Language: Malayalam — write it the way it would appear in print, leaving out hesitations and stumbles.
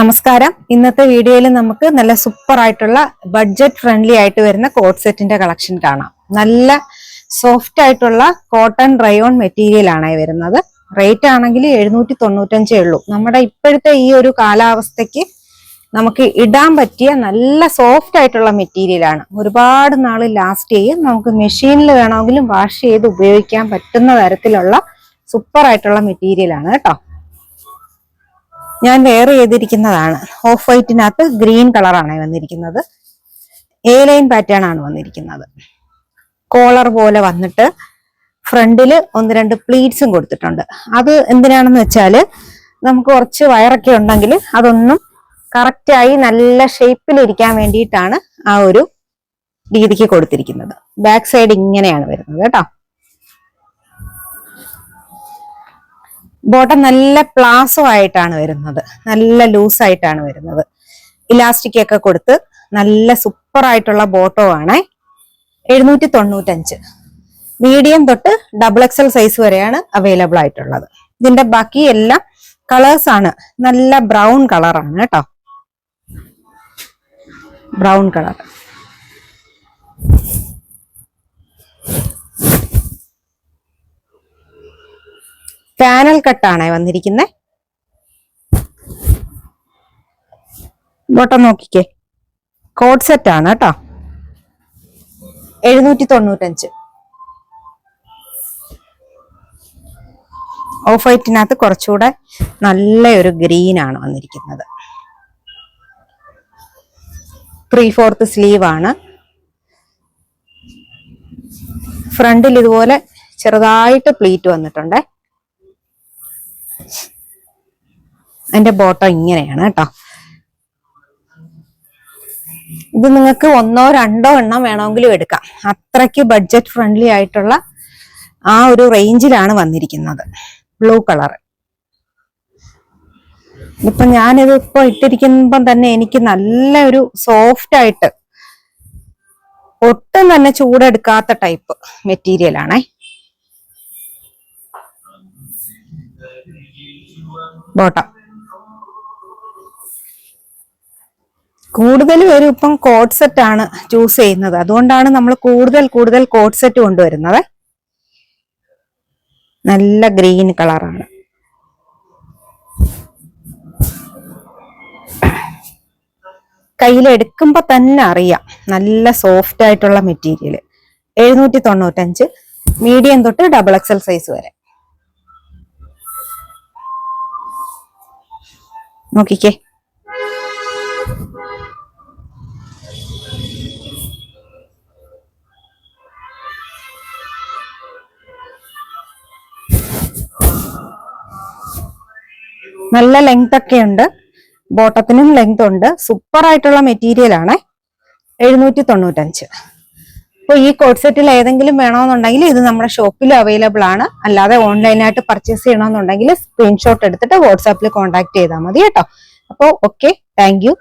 നമസ്കാരം. ഇന്നത്തെ വീഡിയോയിൽ നമുക്ക് നല്ല സൂപ്പർ ആയിട്ടുള്ള ബഡ്ജറ്റ് ഫ്രണ്ട്ലി ആയിട്ട് വരുന്ന കോട്ട് സെറ്റിന്റെ കളക്ഷൻ കാണാം. നല്ല സോഫ്റ്റ് ആയിട്ടുള്ള കോട്ടൺ റയോൺ മെറ്റീരിയൽ ആണ് വരുന്നത്. റേറ്റ് ആണെങ്കിൽ 795 ഉള്ളൂ. നമ്മുടെ ഇപ്പോഴത്തെ ഈ ഒരു കാലാവസ്ഥയ്ക്ക് നമുക്ക് ഇടാൻ പറ്റിയ നല്ല സോഫ്റ്റ് ആയിട്ടുള്ള മെറ്റീരിയൽ ആണ്. ഒരുപാട് നാൾ ലാസ്റ്റ് ചെയ്യും. നമുക്ക് മെഷീനിൽ വേണമെങ്കിലും വാഷ് ചെയ്ത് ഉപയോഗിക്കാൻ പറ്റുന്ന തരത്തിലുള്ള സൂപ്പർ ആയിട്ടുള്ള മെറ്റീരിയൽ ആണ് കേട്ടോ. ഞാൻ വെയർ ചെയ്തിരിക്കുന്നതാണ്. ഓഫ് വൈറ്റിനകത്ത് ഗ്രീൻ കളറാണ് വന്നിരിക്കുന്നത്. എ ലൈൻ പാറ്റേൺ ആണ് വന്നിരിക്കുന്നത്. കോളർ പോലെ വന്നിട്ട് ഫ്രണ്ടില് 1-2 പ്ലീറ്റ്സും കൊടുത്തിട്ടുണ്ട്. അത് എന്തിനാണെന്ന് വെച്ചാൽ നമുക്ക് കുറച്ച് വയറൊക്കെ ഉണ്ടെങ്കിൽ അതൊന്നും കറക്റ്റായി നല്ല ഷേപ്പിൽ ഇരിക്കാൻ വേണ്ടിയിട്ടാണ് ആ ഒരു രീതിക്ക് കൊടുത്തിരിക്കുന്നത്. ബാക്ക് സൈഡ് ഇങ്ങനെയാണ് വരുന്നത് കേട്ടോ. ബോട്ടം നല്ല പ്ലാസോ ആയിട്ടാണ് വരുന്നത്. നല്ല ലൂസ് ആയിട്ടാണ് വരുന്നത്. ഇലാസ്റ്റിക് ഒക്കെ കൊടുത്ത് നല്ല സൂപ്പർ ആയിട്ടുള്ള ബോട്ടോ ആണ്. 795. മീഡിയം തൊട്ട് XXL സൈസ് വരെയാണ് അവൈലബിൾ ആയിട്ടുള്ളത്. ഇതിന്റെ ബാക്കി എല്ലാം കളേഴ്സ് ആണ്. നല്ല ബ്രൗൺ കളറാണ് കേട്ടോ. Brown colour. പാനൽ കട്ടാണ് വന്നിരിക്കുന്നത്. ബോട്ടം നോക്കിക്കേ, കോട്ട് സെറ്റ് ആണ് കേട്ടോ. 795. ഓഫ് വൈറ്റിനകത്ത് കുറച്ചുകൂടെ നല്ലൊരു ഗ്രീൻ ആണ് വന്നിരിക്കുന്നത്. 3/4 സ്ലീവ് ആണ്. ഫ്രണ്ടിൽ ഇതുപോലെ ചെറുതായിട്ട് പ്ലീറ്റ് വന്നിട്ടുണ്ട്. അതിന്റെ ബോട്ടം ഇങ്ങനെയാണ് കേട്ടോ. ഇത് നിങ്ങൾക്ക് 1-2 എണ്ണം വേണമെങ്കിലും എടുക്കാം. അത്രയ്ക്ക് ബഡ്ജറ്റ് ഫ്രണ്ട്ലി ആയിട്ടുള്ള ആ ഒരു റേഞ്ചിലാണ് വന്നിരിക്കുന്നത്. Blue colour. ഇപ്പൊ ഞാനിത് ഇപ്പൊ ഇട്ടിരിക്കുമ്പം തന്നെ എനിക്ക് നല്ല ഒരു സോഫ്റ്റ് ആയിട്ട് ഒട്ടും തന്നെ ചൂടെടുക്കാത്ത ടൈപ്പ് മെറ്റീരിയൽ ആണേ. ബോട്ടം കൂടുതൽ പേരും ഇപ്പം കോട്ട് സെറ്റ് ആണ് ചൂസ് ചെയ്യുന്നത്. അതുകൊണ്ടാണ് നമ്മൾ കൂടുതൽ കോട്ട് സെറ്റ് കൊണ്ടുവരുന്നത്. നല്ല ഗ്രീൻ കളറാണ്. കയ്യിലെടുക്കുമ്പോ തന്നെ അറിയാം നല്ല സോഫ്റ്റ് ആയിട്ടുള്ള മെറ്റീരിയൽ. 795. മീഡിയം തൊട്ട് XXL സൈസ് വരെ. നോക്കിക്കേ, നല്ല ലെങ്ത് ഒക്കെ ഉണ്ട്. ബോട്ടത്തിനും ലെങ്ത് ഉണ്ട്. സൂപ്പർ ആയിട്ടുള്ള മെറ്റീരിയൽ ആണ്. 795. അപ്പോൾ ഈ കോട്ട് സെറ്റിൽ ഏതെങ്കിലും വേണമെന്നുണ്ടെങ്കിൽ ഇത് നമ്മുടെ ഷോപ്പിൽ അവൈലബിൾ ആണ്. അല്ലാതെ ഓൺലൈനായിട്ട് പർച്ചേസ് ചെയ്യണമെന്നുണ്ടെങ്കിൽ സ്ക്രീൻഷോട്ട് എടുത്തിട്ട് വാട്സാപ്പിൽ കോൺടാക്ട് ചെയ്താൽ മതി കേട്ടോ. അപ്പോൾ ഓക്കെ, താങ്ക് യു.